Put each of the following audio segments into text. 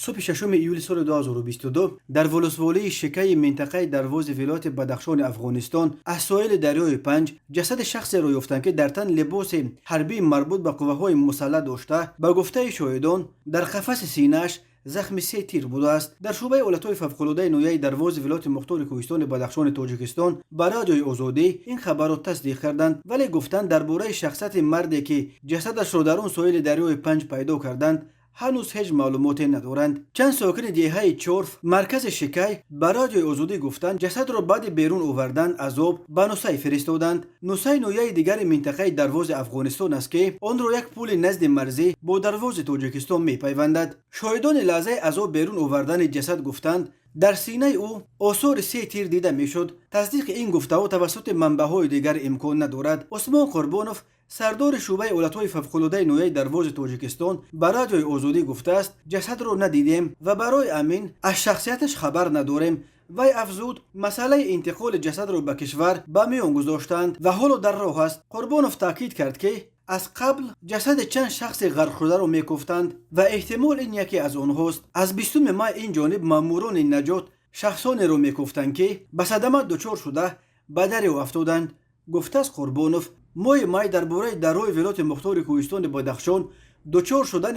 صبح ششم ایول سال 2022 در ولسوالی شکای منطقه دروازه ولایت بدخشان افغانستان از ساحل دریای پنج جسد شخصی را یافتند که در تن لباس حربی مربوط به قوه‌های مسلح داشته. به گفته شاهدان در قفس سینه‌اش زخم 3 تیر بوده است. در شعبه حالت‌های فوق‌العاده نویای دروازه ولایت مختار کوهستان بدخشان تاجیکستان به رادیوی آزادی این خبر را تصدیق کردند، ولی گفتند درباره شخصیت مردی که جسدش را در آن ساحل دریای پنج پیدا کردند هنوز هیچ معلوماتی ندارند. چند ساکن دیهه چورف مرکز شکای به رادیوی آزادی گفتند جسد را بعد بیرون آوردن از آب به نوسای فرستادند. نوسای نویای دیگر منطقه دروازه افغانستان است که آن را یک پل نزد مرزی با دروازه تاجیکستان میپیوندد. شاهدان لحظه از آب بیرون آوردن جسد گفتند در سینه او آثار 3 تیر دیده میشد. تصدیق این گفته توسط منبع‌های دیگر امکان ندارد. عثمان قربانوف سردار شعبه حالت‌های فوق‌العاده نویای دروازه تاجیکستان به رادیوی آزادی گفته است جسد را ندیدیم و برای امین از شخصیتش خبر نداریم. وی افزود مسئله انتقال جسد را به کشور به میان گذاشتند و حالا در راه است. قربانوف تاکید کرد که از قبل جسد چند شخص غرق شده را میگفتند و احتمال این یکی از آنهاست. از 20 می این جانب ماموران نجات شخصانی را میگفتند که به صدمه دچار شده به دریا افتادند. گفته است قربانوف مای درباره درهای ولایت مختار کوهستان بدخشان دچار شدن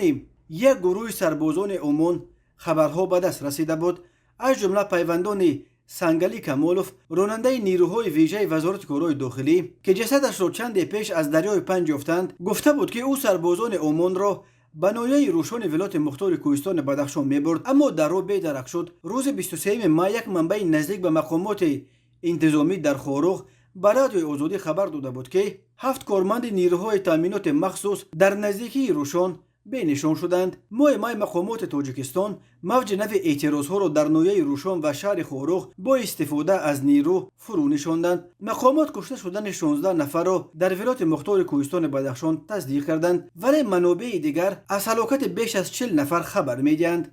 یک گروه سربازان عمان خبرها به دست رسیده بود، از جمله پیوندان سنگلی کمالوف راننده نیروهای ویژه وزارت کارهای داخلی که جسدش را چند پیش از دریای پنج یافتند گفته بود که او سربازان عمان را به ناحیه روشن ولایت مختار کوهستان بدخشان میبرد، اما در راه بی‌درک شد. روز 23 می یک منبع نزدیک به مقامات انتظامی در خاروغ به رادیوی آزادی خبر داده بود که 7 کارمند نیروهای تامینات مخصوص در نزدیکی روشن بینشان شدند. مای مقامات تاجیکستان موج نو اعتراضها را در ناحیه روشن و شهر خاروغ با استفاده از نیرو فرو نشاندند. مقامات کشته شدن 16 نفر را در ولایت مختار کوهستان بدخشان تصدیق کردند، ولی منابع دیگر از هلاکت بیش از 40 نفر خبر میدهند.